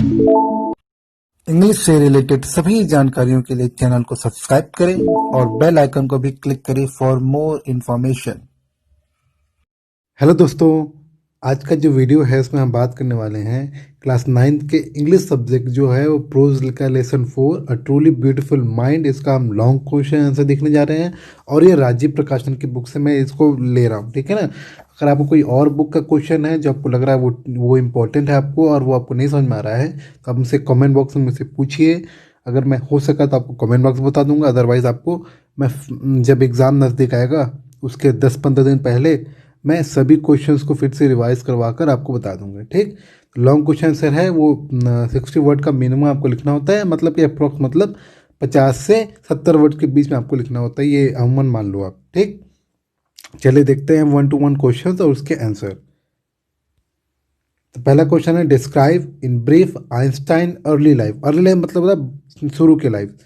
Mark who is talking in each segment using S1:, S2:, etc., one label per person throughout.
S1: English से related सभी जानकारियों के लिए चैनल को सब्सक्राइब करें और बेल आइकन को भी क्लिक करें फॉर मोर इन्फॉर्मेशन। हेलो दोस्तों, आज का जो वीडियो है इसमें हम बात करने वाले हैं क्लास 9th के इंग्लिश सब्जेक्ट जो है वो प्रोज का lesson 4 a truly beautiful mind. इसका हम लॉन्ग क्वेश्चन आंसर देखने जा रहे हैं और ये राजीव प्रकाशन की बुक से मैं इसको ले रहा हूँ, ठीक है ना। अगर आपको कोई और बुक का क्वेश्चन है जो आपको लग रहा है वो इम्पोर्टेंट है आपको और वो आपको नहीं समझ में आ रहा है तो आप मुझसे कमेंट बॉक्स में मुझसे पूछिए। अगर मैं हो सका तो आपको कमेंट बॉक्स में बता दूंगा, अदरवाइज़ आपको मैं जब एग्ज़ाम नज़दीक आएगा उसके 10-15 दिन पहले मैं सभी क्वेश्चंस को फिर से रिवाइज करवा कर आपको बता दूंगा, ठीक। लॉन्ग क्वेश्चन आंसर है वो 60 वर्ड का मिनिमम आपको लिखना होता है, मतलब कि अप्रोक्स मतलब 50 से 70 वर्ड के बीच में आपको लिखना होता है, ये अमूमन मान लो आप, ठीक। चलिए देखते हैं 1-to-1 क्वेश्चन और उसके आंसर। तो पहला क्वेश्चन है describe in brief Einstein early life. Early life मतलब होता है शुरू की लाइफ,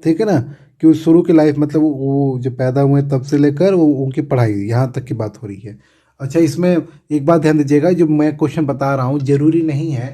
S1: ठीक है ना। कि उस शुरू की लाइफ मतलब वो जो पैदा हुए तब से लेकर वो उनकी पढ़ाई यहाँ तक की बात हो रही है। अच्छा, इसमें एक बात ध्यान दीजिएगा, जो मैं क्वेश्चन बता रहा हूँ जरूरी नहीं है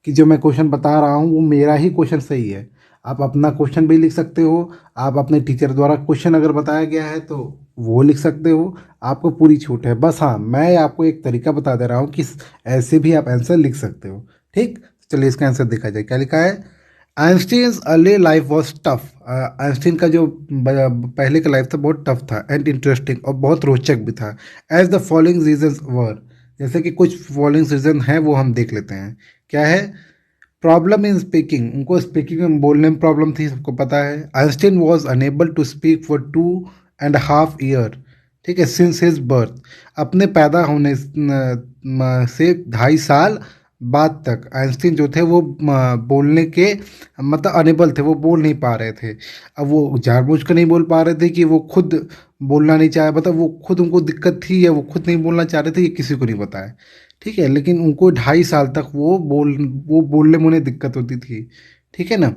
S1: कि जो मैं क्वेश्चन बता रहा हूँ वो मेरा ही क्वेश्चन सही है। आप अपना क्वेश्चन भी लिख सकते हो, आप अपने टीचर द्वारा क्वेश्चन अगर बताया गया है तो वो लिख सकते हो, आपको पूरी छूट है। बस हाँ, मैं आपको एक तरीका बता दे रहा हूँ कि ऐसे भी आप आंसर लिख सकते हो, ठीक। चलिए इसका आंसर देखा जाए, क्या लिखा है। Einstein's early life was tough. Einstein का जो पहले का लाइफ था बहुत टफ था एंड इंटरेस्टिंग और बहुत रोचक भी था। एज द फॉलोइंग रीजंस वर, जैसे कि कुछ फॉलोइंग रीजन है वो हम देख लेते हैं। क्या है। प्रॉब्लम इन स्पीकिंग, उनको स्पीकिंग में बोलने में प्रॉब्लम थी, सबको पता है। Einstein was unable to speak for 2.5 year, ठीक है, सिंस हिज बर्थ। अपने पैदा होने से 2.5 साल बाद तक आइंस्टीन जो थे वो बोलने के मतलब अनेबल थे, वो बोल नहीं पा रहे थे। अब वो जानबूझ कर नहीं बोल पा रहे थे कि वो खुद बोलना नहीं चाहे, मतलब वो खुद उनको दिक्कत थी या वो खुद नहीं बोलना चाह रहे थे, ये किसी को नहीं पता है, ठीक है। लेकिन उनको 2.5 साल तक वो बोलने में उन्हें दिक्कत होती थी, ठीक है ना।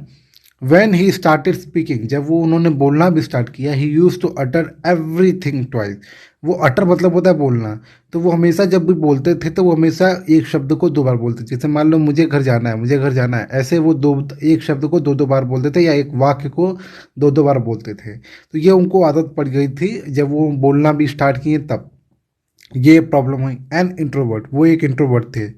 S1: When he started speaking, जब वो उन्होंने बोलना भी स्टार्ट किया, he used to utter everything twice। वो अटर मतलब होता है बोलना, तो वो हमेशा जब भी बोलते थे तो वो हमेशा एक शब्द को 2 बार बोलते थे। जैसे मान लो मुझे घर जाना है, मुझे घर जाना है, ऐसे वो एक शब्द को 2-2 बार बोलते थे या एक वाक्य को 2-2 बार बोलते थे। तो ये उनको आदत पड़ गई थी, जब वो बोलना भी स्टार्ट किए तब ये प्रॉब्लम हुई। एन इंट्रोवर्ट, वो एक इंट्रोवर्ट थे।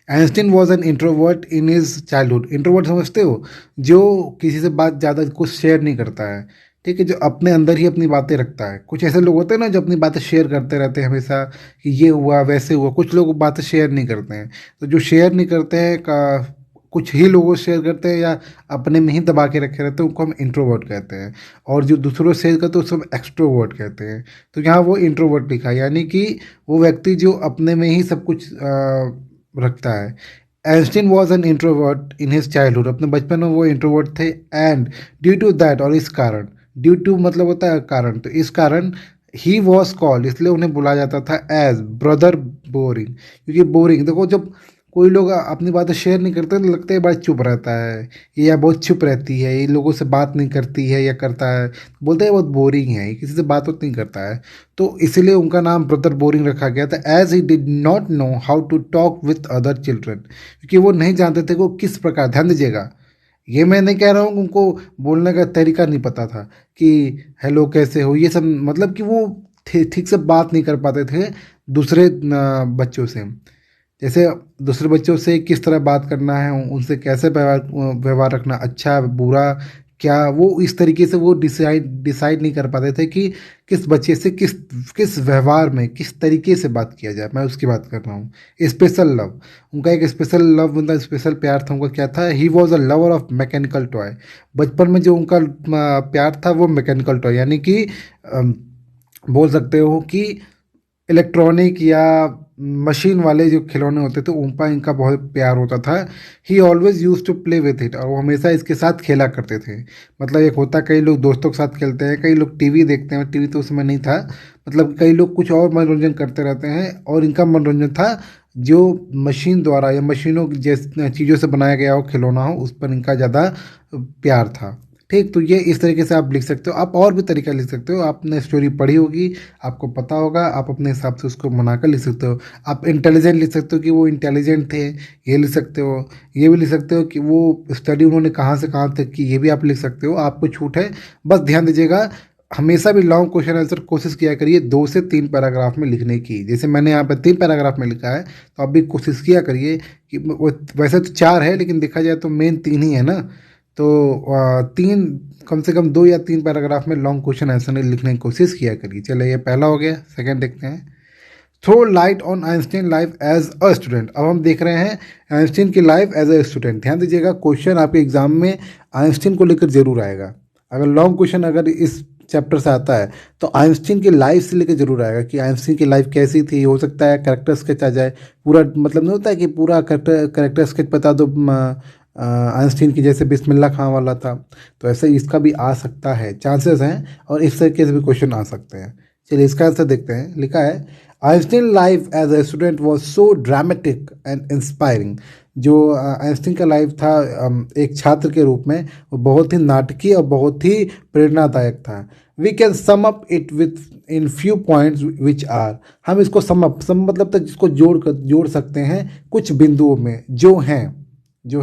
S1: Einstein was an introvert in his childhood. Introvert समझते हो, जो किसी से बात ज़्यादा कुछ शेयर नहीं करता है, ठीक है, जो अपने अंदर ही अपनी बातें रखता है। कुछ ऐसे लोग होते हैं ना जो अपनी बातें शेयर करते रहते हैं हमेशा कि ये हुआ वैसे हुआ, कुछ लोग बातें शेयर नहीं करते हैं। तो जो शेयर नहीं करते हैं का कुछ ही लोगों से शेयर करते हैं या अपने में ही दबा के रखे रहते हैं, उनको हम इंट्रोवर्ट कहते हैं। और जो दूसरों से शेयर करते हैं उसको हम एक्सट्रोवर्ट कहते हैं। तो यहाँ वो इंट्रोवर्ट लिखा है, यानी कि वो व्यक्ति जो अपने में ही सब कुछ रखता है। Einstein was an introvert in his childhood, अपने बचपन में वो इंट्रोवर्ट थे। एंड ड्यू टू दैट, और इस कारण, ड्यू टू मतलब होता है कारण, तो इस कारण ही वॉज कॉल्ड, इसलिए उन्हें बुलाया जाता था एज ब्रदर बोरिंग। क्योंकि बोरिंग, देखो जब कोई लोग अपनी बातें शेयर नहीं करते तो लगता है बड़ा चुप रहता है, ये या बहुत चुप रहती है, ये लोगों से बात नहीं करती है या करता है, बोलते हैं बहुत बोरिंग है, ये किसी से बात नहीं करता है। तो इसलिए उनका नाम ब्रदर बोरिंग रखा गया था। As he did not know how to talk with other children, क्योंकि वो नहीं जानते थे वो किस प्रकार, ध्यान दीजिएगा, ये मैं नहीं कह रहा हूँ उनको बोलने का तरीका नहीं पता था कि हेलो कैसे हो, ये सब मतलब कि वो ठीक से बात नहीं कर पाते थे दूसरे बच्चों से। जैसे दूसरे बच्चों से किस तरह बात करना है, उनसे कैसे व्यवहार व्यवहार रखना, अच्छा बुरा क्या, वो इस तरीके से वो डिसाइड नहीं कर पाते थे कि किस बच्चे से किस किस व्यवहार में किस तरीके से बात किया जाए। मैं उसकी बात कर रहा हूँ। स्पेशल लव, उनका एक स्पेशल लव मतलब स्पेशल प्यार था, उनका क्या था, he was a lover of mechanical toy. बचपन में जो उनका प्यार था वो मैकेनिकल टॉय, यानी कि बोल सकते हो कि इलेक्ट्रॉनिक या मशीन वाले जो खिलौने होते थे उन पर इनका बहुत प्यार होता था। He always use to play with it, और वो हमेशा इसके साथ खेला करते थे। मतलब एक होता, कई लोग दोस्तों के साथ खेलते हैं, कई लोग टीवी देखते हैं, टीवी तो उस समय नहीं था, मतलब कई लोग कुछ और मनोरंजन करते रहते हैं, और इनका मनोरंजन था जो मशीन द्वारा या मशीनों जैसे चीज़ों से बनाया गया हो, खिलौना हो, उस पर इनका ज़्यादा प्यार था, ठीक, तो ये इस तरीके से आप लिख सकते हो। आप और भी तरीका लिख सकते हो, आपने स्टोरी पढ़ी होगी, आपको पता होगा, आप अपने हिसाब से उसको बनाकर लिख सकते हो। आप इंटेलिजेंट लिख सकते हो कि वो इंटेलिजेंट थे, ये लिख सकते हो। ये भी लिख सकते हो कि वो स्टडी उन्होंने कहाँ से कहाँ तक की, ये भी आप लिख सकते हो, आपको छूट है। बस ध्यान दीजिएगा, हमेशा भी लॉन्ग क्वेश्चन आंसर कोशिश किया करिए 2 से 3 पैराग्राफ में लिखने की। जैसे मैंने यहाँ पे 3 पैराग्राफ में लिखा है, तो आप भी कोशिश किया करिए कि वैसे तो 4 है, लेकिन देखा जाए तो मेन 3 ही है ना। तो तीन, कम से कम 2 या 3 पैराग्राफ में लॉन्ग क्वेश्चन आंसर लिखने की कोशिश किया करिए। चलिए, ये पहला हो गया। सेकंड देखते हैं, throw light on Einstein life as a student. अब हम देख रहे हैं आइंस्टीन की लाइफ एज अ स्टूडेंट। ध्यान दीजिएगा, क्वेश्चन आपके एग्जाम में आइंस्टीन को लेकर जरूर आएगा। अगर लॉन्ग क्वेश्चन अगर इस चैप्टर से आता है, तो आइंस्टीन की लाइफ से लेकर जरूर आएगा कि आइंस्टीन की लाइफ कैसी थी। हो सकता है कैरेक्टर स्केच आ जाए, पूरा मतलब नहीं होता है कि पूरा कैरेक्टर स्केच बता दो आइंस्टीन की, जैसे बिस्मिल्लाह खां वाला था। तो ऐसे इसका भी आ सकता है, चांसेस हैं, और इस तरीके से भी क्वेश्चन आ सकते हैं। चलिए, इसका आंसर देखते हैं। लिखा है, Einstein life as a student was so dramatic and inspiring. जो आइंस्टीन का लाइफ था एक छात्र के रूप में, वो बहुत ही नाटकीय और बहुत ही प्रेरणादायक था। We can sum up it within few points which are. हम इसको सम मतलब तक जिसको जोड़ सकते हैं कुछ बिंदुओं में, जो हैं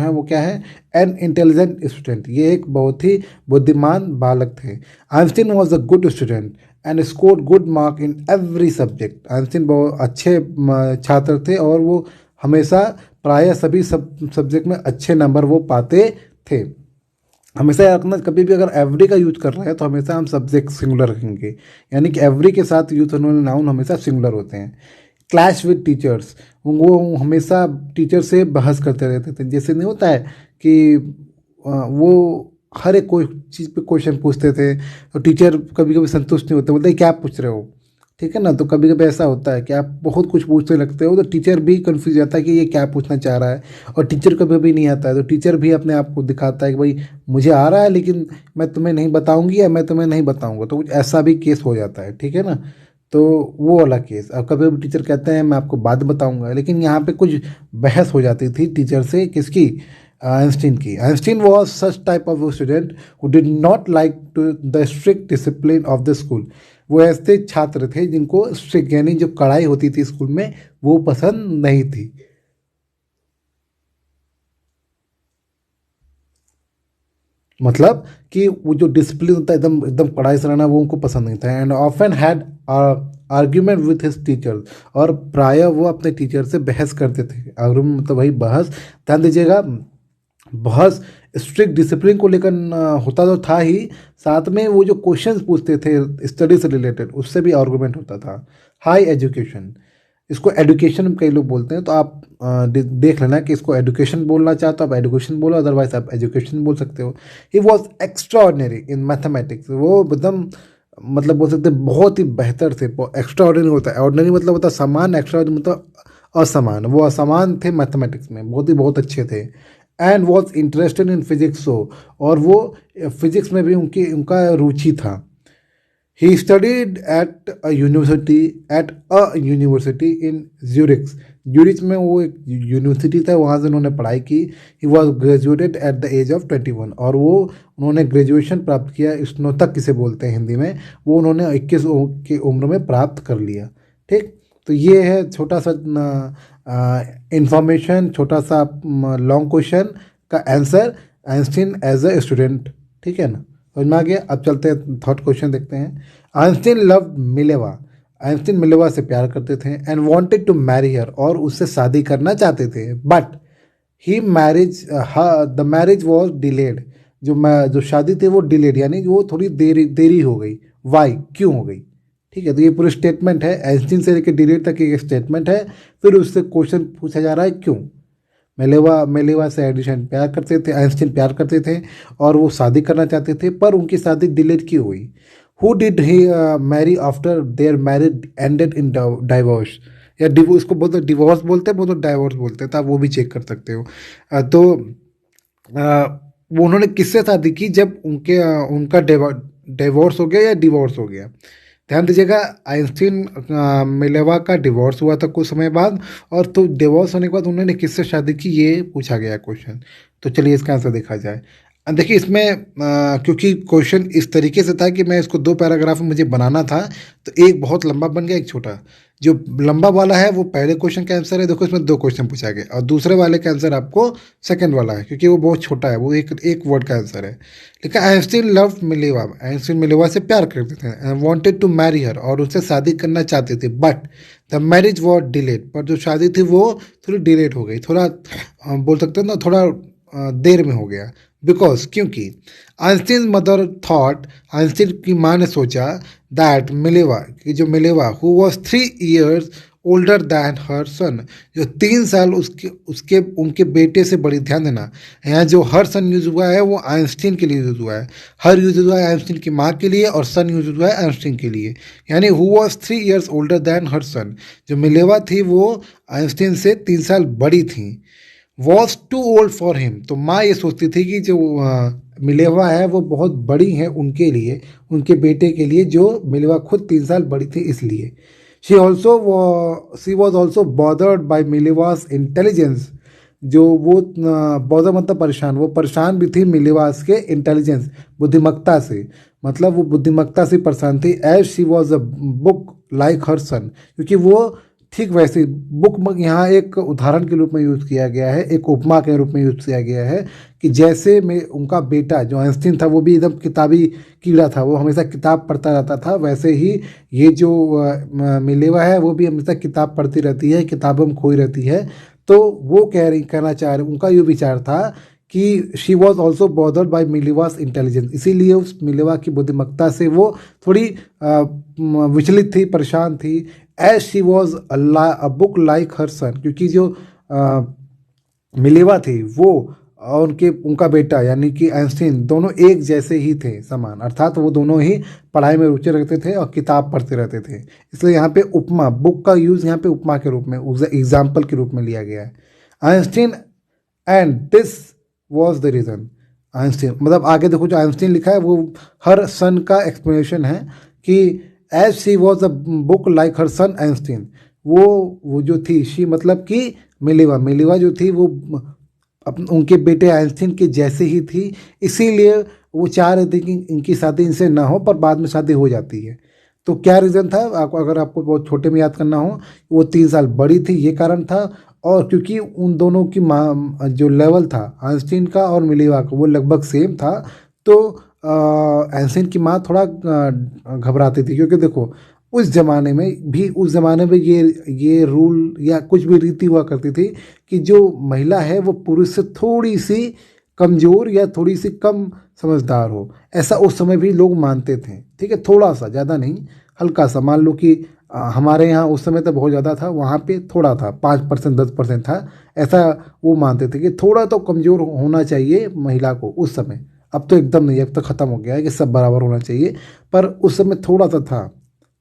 S1: वो क्या है, एन इंटेलिजेंट स्टूडेंट। ये एक बहुत ही बुद्धिमान बालक थे। Einstein was a good student and scored good mark in every subject. Einstein बहुत अच्छे छात्र थे, और वो हमेशा प्रायः सभी सब्जेक्ट में अच्छे नंबर वो पाते थे। हमेशा याद रखना, कभी भी अगर एवरी का यूज कर रहे हैं तो हमेशा हम सब्जेक्ट सिंगुलर रखेंगे, यानी कि एवरी के साथ यूज होने वाले नाउन हमेशा सिंगुलर होते हैं। क्लैश विद टीचर्स, वो हमेशा टीचर से बहस करते रहते थे। जैसे नहीं होता है कि वो हर एक कोई चीज़ पे क्वेश्चन पूछते थे, तो टीचर कभी कभी संतुष्ट नहीं होते, बोलते हैं क्या पूछ रहे हो, ठीक है ना। तो कभी कभी ऐसा होता है कि आप बहुत कुछ पूछने लगते हो, तो टीचर भी कंफ्यूज जाता है कि ये क्या पूछना चाह रहा है, और टीचर को भी नहीं आता है, तो टीचर भी अपने आप को दिखाता है कि भाई मुझे आ रहा है, लेकिन मैं तुम्हें नहीं बताऊंगी, या मैं तुम्हें नहीं बताऊंगा। तो कुछ ऐसा भी केस हो जाता है, ठीक है ना। तो वो वाला केस, अब कभी कभी टीचर कहते हैं मैं आपको बाद बताऊंगा, लेकिन यहाँ पे कुछ बहस हो जाती थी टीचर से, किसकी, आइंस्टीन की। Einstein was such type of student who did not like to the strict discipline of the school. वो ऐसे छात्र थे जिनको स्ट्रिक्ट यानी जो कड़ाई होती थी स्कूल में, वो पसंद नहीं थी। मतलब कि वो जो डिसिप्लिन होता है, एकदम एकदम कड़ाई से रहना, वो उनको पसंद नहीं था। And often had argument with his teacher, और प्राय वो अपने टीचर से बहस करते थे। आर्ग्यूमेंट मतलब वही बहस। ध्यान दीजिएगा, बहस स्ट्रिक्ट डिसिप्लिन को लेकर होता तो था ही, साथ में वो जो क्वेश्चंस पूछते थे स्टडी से रिलेटेड, उससे भी आर्गूमेंट होता था। हाई एजुकेशन, इसको एडुकेशन कई लोग बोलते हैं, तो आप देख लेना कि इसको एडुकेशन बोलना चाहो तो आप एडुकेशन बोलो, अदरवाइज आप एजुकेशन बोल सकते हो। He was extra ordinary in mathematics, वो एकदम मतलब बोल सकते हैं बहुत ही बेहतर थे। एक्स्ट्रा ऑर्डिनरी होता है, ऑर्डिनरी मतलब होता है समान, एक्स्ट्रा मतलब असमान। वो असमान थे मैथमेटिक्स में, बहुत अच्छे थे। And was interested in physics, और वो फिजिक्स में भी उनका रुचि था। He studied at a university in Zurich. Zurich में वो एक यूनिवर्सिटी था, वहाँ से उन्होंने पढ़ाई की। He was graduated at the age of 21, और वो उन्होंने ग्रेजुएशन प्राप्त किया, स्नातक किसे बोलते हैं हिंदी में, वो उन्होंने 21 की उम्र में प्राप्त कर लिया। ठीक, तो ये है छोटा सा इंफॉर्मेशन, छोटा सा लॉन्ग क्वेश्चन का answer, Einstein as a student. ठीक है ना, समझ में आ गया। अब चलते हैं थर्ड क्वेश्चन देखते हैं। Einstein loved Mileva. Einstein Mileva से प्यार करते थे, and wanted to marry her, और उससे शादी करना चाहते थे। But he marriage the marriage was delayed. जो शादी थी वो डिलेड, यानी कि वो थोड़ी देरी हो गई। वाई, क्यों हो गई। ठीक है, तो ये पूरी स्टेटमेंट है, आइंस्टीन से लेकर डिलेड तक एक स्टेटमेंट है। फिर उससे क्वेश्चन पूछा जा रहा है क्यों। मेलेवा से एडिशन प्यार करते थे, आइंस्टीन प्यार करते थे, और वो शादी करना चाहते थे, पर उनकी शादी डिलेड क्यों हुई। Who did he marry after their marriage ended in divorce, या इसको बोलते डिवोर्स बोलते हैं, बोलते डाइवोर्स बोलते हैं, तो आप वो भी चेक कर सकते हो। तो वो उन्होंने किससे शादी की जब उनका डिवोर्स हो गया या डिवोर्स हो गया। ध्यान दीजिएगा, आइंस्टीन मिलेवा का डिवोर्स हुआ था कुछ समय बाद, और तो डिवोर्स होने के बाद उन्होंने किससे शादी की, ये पूछा गया क्वेश्चन। तो चलिए इसका आंसर देखा जाए। देखिए इसमें क्योंकि क्वेश्चन इस तरीके से था कि मैं इसको दो पैराग्राफ में मुझे बनाना था, तो एक बहुत लंबा बन गया, एक छोटा। जो लंबा वाला है वो पहले क्वेश्चन का आंसर है, देखो इसमें दो क्वेश्चन पूछा गया, और दूसरे वाले का आंसर आपको सेकंड वाला है, क्योंकि वो बहुत छोटा है, वो एक एक वर्ड का आंसर है। लिखा Einstein love Mileva, Einstein Mileva से प्यार करते थे, वांटेड टू मैरी हर, और उससे शादी करना चाहते थे, but the marriage was delayed, पर जो शादी थी वो थोड़ी डिलेड हो गई, थोड़ा बोल सकते हैं ना, थोड़ा देर में हो गया। बिकॉज क्योंकि आइंस्टीन मदर थॉट, आइंस्टीन की माँ ने सोचा दैट मिलेवा, कि जो Mileva who was 3 years older than her son, जो 3 साल उसके उसके उनके बेटे से बड़ी, ध्यान देना यहाँ जो हर सन यूज हुआ है वो आइंस्टीन के लिए यूज हुआ है, हर यूज हुआ है आइंस्टीन की माँ के लिए, और सन यूज हुआ है आइंस्टीन के लिए, यानी who was 3 years older than her son, जो मिलेवा थी वो आइंस्टीन से 3 साल बड़ी थी, was too old for him, तो माँ ये सोचती थी कि जो मिलेवा है वो बहुत बड़ी है उनके लिए, उनके बेटे के लिए, जो मिलेवा खुद 3 साल बड़ी थी इसलिए। She was also bothered by Mileva's intelligence, जो वो बॉदर मतलब परेशान, वो परेशान भी थी मिलेवास के इंटेलिजेंस, बुद्धिमत्ता से, मतलब वो बुद्धिमत्ता से परेशान थी, as she was a book like her son, क्योंकि वो ठीक वैसे बुक यहाँ एक उदाहरण के रूप में यूज़ किया गया है, एक उपमा के रूप में यूज़ किया गया है, कि जैसे में उनका बेटा जो आइंस्टीन था वो भी एकदम किताबी कीड़ा था, वो हमेशा किताब पढ़ता रहता था, वैसे ही ये जो मिलेवा है वो भी हमेशा किताब पढ़ती रहती है, किताबों में खोई रहती है। तो वो कहना चाह रहे, उनका ये विचार था कि she was also bothered by Mileva's intelligence, इसीलिए उस मिलेवा की बुद्धिमत्ता से वो थोड़ी विचलित थी, परेशान थी, as she was a book like her son, क्योंकि जो मिलेवा थी वो और उनका बेटा यानी कि आइंस्टीन दोनों एक जैसे ही थे, समान, अर्थात वो दोनों ही पढ़ाई में रुचि रखते थे और किताब पढ़ते रहते थे, इसलिए यहाँ पे उपमा, बुक का यूज़ यहाँ पे उपमा के रूप में, एग्जाम्पल के रूप में लिया गया है। Einstein and this was the reason, Einstein मतलब आगे देखो जो आइंस्टीन लिखा है वो हर सन का एक्सप्लेनेशन है, कि as she was a book like her son Einstein, वो जो थी, शी मतलब कि मिलेवा जो थी वो उनके बेटे आइंस्टीन के जैसे ही थी, इसीलिए वो चाह रहे थे कि इनकी शादी इनसे ना हो, पर बाद में शादी हो जाती है। तो क्या रीज़न था, आपको अगर आपको बहुत छोटे में याद करना हो, वो 3 साल बड़ी थी, ये कारण था, और क्योंकि उन दोनों की माँ जो लेवल था आइंस्टीन का और मिलेवा का वो लगभग सेम था, तो आइंस्टीन की माँ थोड़ा घबराती थी, क्योंकि देखो उस ज़माने में ये रूल या कुछ भी रीति हुआ करती थी, कि जो महिला है वो पुरुष से थोड़ी सी कमज़ोर या थोड़ी सी कम समझदार हो, ऐसा उस समय भी लोग मानते थे, ठीक है, थोड़ा सा, ज़्यादा नहीं, हल्का सा, मान लो कि हमारे यहाँ उस समय तो बहुत ज़्यादा था, वहाँ पे थोड़ा था, 5% 10% था, ऐसा वो मानते थे कि थोड़ा तो कमज़ोर होना चाहिए महिला को उस समय। अब तो एकदम नहीं, अब तो ख़त्म हो गया है कि सब बराबर होना चाहिए, पर उस समय थोड़ा सा था,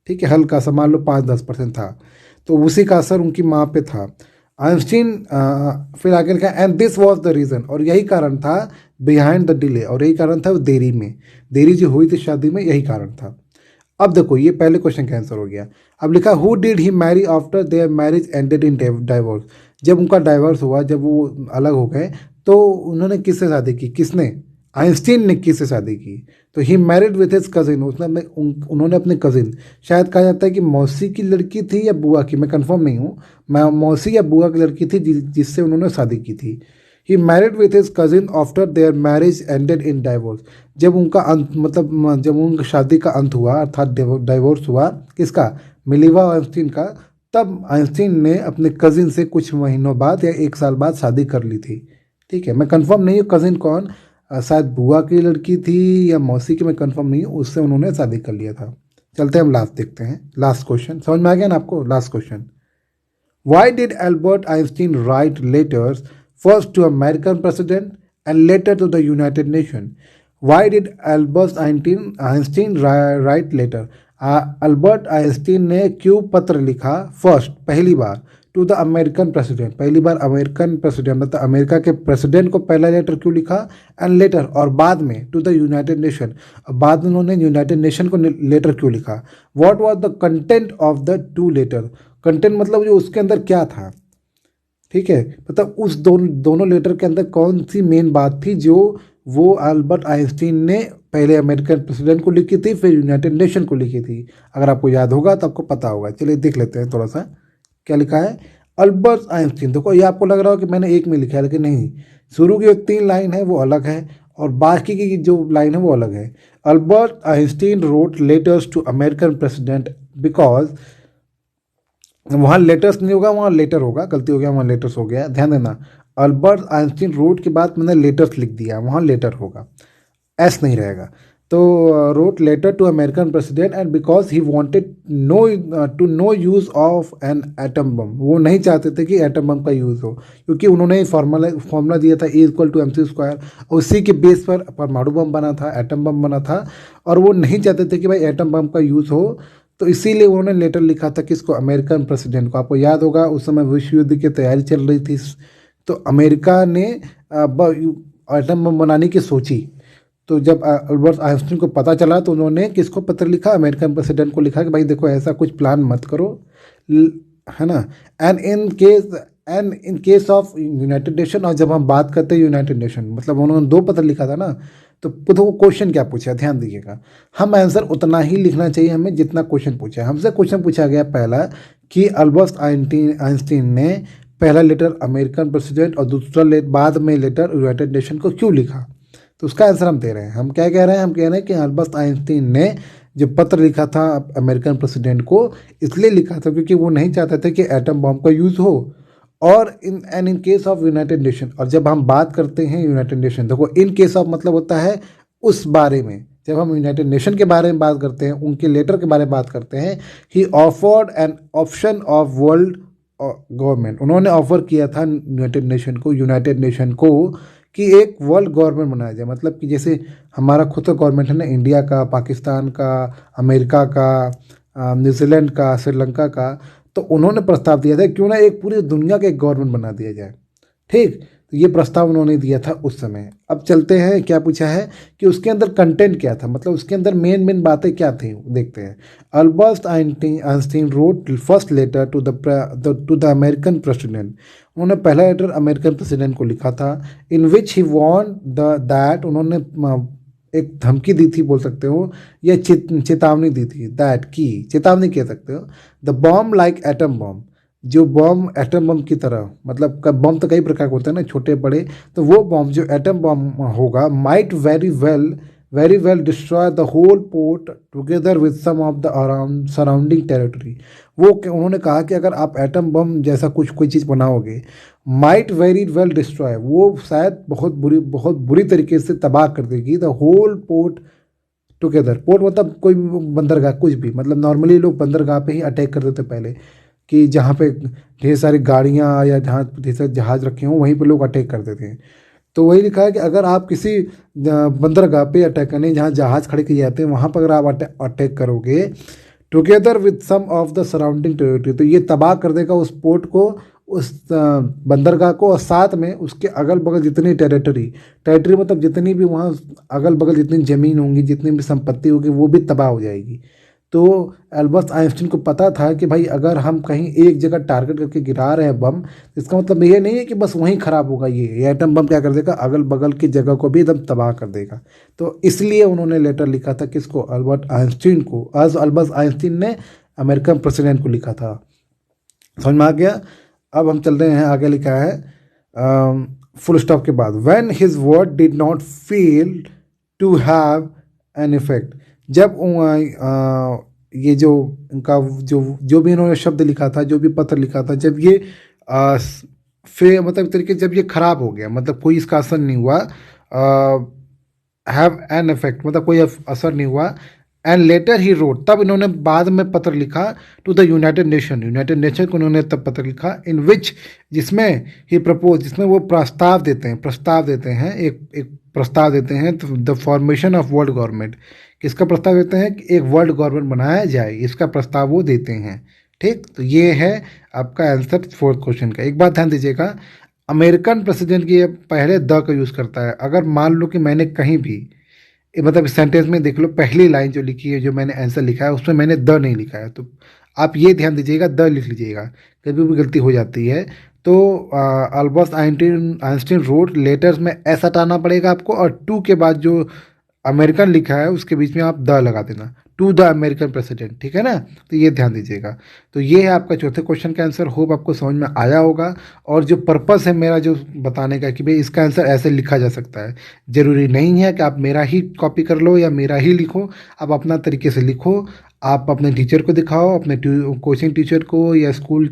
S1: ठीक है, हल्का सा, मान लो 5-10% था, तो उसी का असर उनकी माँ पे था। आइंस्टीन फिर आगे लिखा and this was the reason, और यही कारण था बिहाइंड द डिले, और यही कारण था देरी में, देरी जो हुई थी शादी में, यही कारण था। अब देखो ये पहले क्वेश्चन का आंसर हो गया। अब लिखा who did he marry after their marriage ended in divorce, जब उनका डाइवोर्स हुआ, जब वो अलग हो गए, तो उन्होंने किससे शादी की, किसने, आइंस्टीन ने किससे शादी की, तो ही मैरिड विथ हिज कजिन, उन्होंने अपने कजिन, शायद कहा जाता है कि मौसी की लड़की थी या बुआ की, मैं कंफर्म नहीं हूँ, मैं मौसी या बुआ की लड़की थी जिससे उन्होंने शादी की थी। He married with his cousin after their marriage ended in divorce, जब उनका अंत मतलब जब उनकी शादी का अंत हुआ, अर्थात डाइवोर्स हुआ किसका, मिलीवा आइंस्टीन का, तब आइंस्टीन ने अपने कजिन से कुछ महीनों बाद या 1 साल बाद शादी कर ली थी, ठीक है, मैं कंफर्म नहीं हूँ कजिन कौन, शायद बुआ की लड़की थी या मौसी की, मैं कंफर्म नहीं हूँ, उससे उन्होंने शादी कर लिया था। चलते हैं हम लास्ट देखते हैं, लास्ट क्वेश्चन समझ में आ गया ना आपको, last question, Why did Albert Einstein write letters first to American president and later to the United Nations? Why did Einstein write letter? Albert Einstein ने क्यों पत्र लिखा, फर्स्ट पहली बार, टू द अमेरिकन प्रेसिडेंट, पहली बार अमेरिकन प्रेसिडेंट मतलब America के president को पहला लेटर क्यों लिखा, एंड लेटर और बाद में टू द यूनाइटेड नेशन, बाद में उन्होंने यूनाइटेड नेशन को लेटर क्यों लिखा, what was the content of the two letter, content मतलब जो उसके अंदर क्या था, ठीक है, मतलब उस दोनों लेटर के अंदर कौन सी मेन बात थी जो वो अल्बर्ट आइंस्टीन ने पहले अमेरिकन प्रेसिडेंट को लिखी थी, फिर यूनाइटेड नेशन को लिखी थी। अगर आपको याद होगा तो आपको पता होगा। चलिए देख लेते हैं थोड़ा सा क्या लिखा है। अल्बर्ट आइंस्टीन, देखो ये आपको लग रहा हो कि मैंने एक में लिखा है, लेकिन नहीं, शुरू की जो 3 लाइन है वो अलग है और बाकी की जो लाइन है वो अलग है। Albert Einstein wrote letters to American president because, वहाँ लेटर्स नहीं होगा, वहाँ लेटर होगा, गलती हो गया, वहाँ लेटर्स हो गया, ध्यान देना। अल्बर्ट आइंस्टीन रोट के बाद मैंने लेटर्स लिख दिया, वहाँ लेटर होगा, एस नहीं रहेगा। तो wrote letter to American president and because he wanted no use of an atom bomb, वो नहीं चाहते थे कि एटम बम का यूज़ हो, क्योंकि उन्होंने फॉर्मूला दिया था E=mc², उसी के बेस पर परमाणु बम बना था, एटम बम बना था, और वो नहीं चाहते थे कि भाई एटम बम का यूज़ हो। तो इसीलिए उन्होंने लेटर लिखा था किसको, अमेरिकन प्रेसिडेंट को। आपको याद होगा उस समय विश्व युद्ध की तैयारी चल रही थी, तो अमेरिका ने एटम बम बनाने की सोची। तो जब अल्बर्ट आइंस्टीन को पता चला तो उन्होंने किसको पत्र लिखा, अमेरिकन प्रेसिडेंट को लिखा कि भाई देखो ऐसा कुछ प्लान मत करो, है ना। And in case of United nation, और जब हम बात करते हैं यूनाइटेड नेशन, मतलब उन्होंने 2 पत्र लिखा था ना। तो देखो क्वेश्चन क्या पूछा, ध्यान दीजिएगा। हम आंसर उतना ही लिखना चाहिए हमें जितना क्वेश्चन पूछा है। हमसे क्वेश्चन पूछा गया पहला कि अल्बर्ट आइंस्टीन ने पहला लेटर अमेरिकन प्रेसिडेंट और दूसरा बाद में लेटर यूनाइटेड नेशन को क्यों लिखा। तो उसका आंसर हम दे रहे हैं। हम क्या कह रहे हैं, हम कह रहे हैं कि अल्बर्ट आइंस्टीन ने जो पत्र लिखा था अमेरिकन प्रेसिडेंट को, इसलिए लिखा था क्योंकि वो नहीं चाहते थे कि एटम बम का यूज़ हो। और in case of United nation, और जब हम बात करते हैं यूनाइटेड नेशन, देखो इन केस ऑफ मतलब होता है उस बारे में। जब हम यूनाइटेड नेशन के बारे में बात करते हैं, उनके लेटर के बारे में बात करते हैं, ही offered an option of world government, उन्होंने ऑफर किया था यूनाइटेड नेशन को कि एक वर्ल्ड गवर्नमेंट बनाया जाए। मतलब कि जैसे हमारा खुद का गवर्नमेंट है ना, इंडिया का, पाकिस्तान का, अमेरिका का, न्यूजीलैंड का, श्रीलंका का। तो उन्होंने प्रस्ताव दिया था क्यों ना एक पूरी दुनिया का एक गवर्नमेंट बना दिया जाए। ठीक, तो ये प्रस्ताव उन्होंने दिया था उस समय। अब चलते हैं, क्या पूछा है कि उसके अंदर कंटेंट क्या था, मतलब उसके अंदर मेन बातें क्या थी, देखते हैं। Albert Einstein wrote first letter to the American president, उन्होंने पहला लेटर अमेरिकन प्रेसिडेंट को लिखा था। इन विच ही वॉन्ट दैट, उन्होंने एक धमकी दी थी बोल सकते हो, या चेतावनी दी थी, दैट की चेतावनी कह सकते हो। The bomb like atom bomb, जो बॉम्ब एटम बम की तरह, मतलब बम तो कई प्रकार के होते हैं ना, छोटे बड़े, तो वो बॉम्ब जो एटम बम होगा, might very well destroy the whole port together with some of the around surrounding territory. वो उन्होंने कहा कि अगर आप एटम बम जैसा कोई चीज़ बनाओगे, माइट वेरी वेल डिस्ट्रॉय, वो शायद बहुत बुरी तरीके से तबाह कर देगी the whole port together. Port मतलब कोई बंदरगाह, कुछ भी, मतलब नॉर्मली लोग बंदरगाह पे ही अटैक कर देते पहले, कि जहाँ पे ढेर सारी गाड़ियाँ या जहाँ ढेर सारे जहाज़ रखे हों वहीं पे लोग अटैक कर देते हैं। तो वही लिखा है कि अगर आप किसी बंदरगाह पे अटैक करने, जहाँ जहाज़ खड़े किए जाते हैं, वहाँ पर अगर आप अटैक करोगे together with some of the surrounding territory, तो ये तबाह कर देगा उस पोर्ट को, उस बंदरगाह को, और साथ में उसके अगल बगल जितनी टेरिटरी मतलब जितनी भी वहाँ अगल बगल जितनी ज़मीन होंगी, जितनी भी संपत्ति होगी, वो भी तबाह हो जाएगी। तो अल्बर्ट आइंस्टीन को पता था कि भाई अगर हम कहीं एक जगह टारगेट करके गिरा रहे हैं बम, तो इसका मतलब ये नहीं है कि बस वहीं ख़राब होगा। ये एटम बम क्या कर देगा, अगल बगल की जगह को भी एकदम तबाह कर देगा। तो इसलिए उन्होंने लेटर लिखा था किसको, अल्बर्ट आइंस्टीन को। आज अल्बर्ट आइंस्टीन ने अमेरिकन प्रेसिडेंट को लिखा था। समझ में आ गया। अब हम चल रहे हैं, आगे लिखा है फुल स्टॉप के बाद, when his word did not fail to have an effect. जब ये जो इनका जो भी इन्होंने शब्द लिखा था, जो भी पत्र लिखा था, जब ये मतलब एक तरीके जब ये खराब हो गया, मतलब कोई इसका असर नहीं हुआ, हैव एन इफेक्ट मतलब कोई असर नहीं हुआ, एंड लेटर ही रोट, तब इन्होंने बाद में पत्र लिखा टू द यूनाइटेड नेशन को इन्होंने तब पत्र लिखा, इन विच, जिसमें ही प्रपोज, जिसमें वो प्रस्ताव देते हैं एक प्रस्ताव देते हैं, the formation of world government. किसका प्रस्ताव देते हैं कि एक वर्ल्ड गवर्नमेंट बनाया जाए, इसका प्रस्ताव वो देते हैं। ठीक, तो ये है आपका आंसर 4th क्वेश्चन का। एक बात ध्यान दीजिएगा, अमेरिकन प्रेसिडेंट की पहले द का यूज़ करता है। अगर मान लो कि मैंने कहीं भी मतलब सेंटेंस में देख लो, पहली लाइन जो लिखी है, जो मैंने आंसर लिखा है, उसमें मैंने द नहीं लिखा है, तो आप ये ध्यान दीजिएगा, द लिख लीजिएगा, कभी भी गलती हो जाती है। तो अल्बर्ट आइंस्टीन रोड लेटर्स में एस हटाना पड़ेगा आपको, और टू के बाद जो अमेरिकन लिखा है उसके बीच में आप द लगा देना, टू द अमेरिकन प्रेसिडेंट, ठीक है ना। तो ये ध्यान दीजिएगा। तो ये है आपका चौथे क्वेश्चन का आंसर। होप आपको समझ में आया होगा। और जो पर्पस है मेरा जो बताने का कि भाई इसका आंसर ऐसे लिखा जा सकता है, ज़रूरी नहीं है कि आप मेरा ही कॉपी कर लो या मेरा ही लिखो, आप अपना तरीके से लिखो। आप अपने टीचर को दिखाओ, अपने कोचिंग टीचर को या स्कूल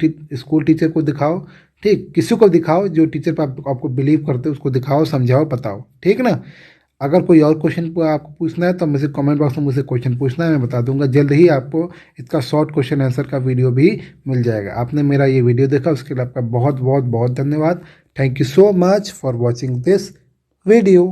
S1: टीचर को दिखाओ, ठीक, किसी को दिखाओ जो टीचर पर आपको बिलीव करते हो उसको दिखाओ, समझाओ, बताओ, ठीक ना। अगर कोई और क्वेश्चन आपको पूछना है तो मुझे कमेंट बॉक्स में मुझसे क्वेश्चन पूछना है, मैं बता दूंगा। जल्द ही आपको इसका शॉर्ट क्वेश्चन आंसर का वीडियो भी मिल जाएगा। आपने मेरा ये वीडियो देखा उसके लिए आपका बहुत बहुत बहुत धन्यवाद। Thank you so much for watching this video.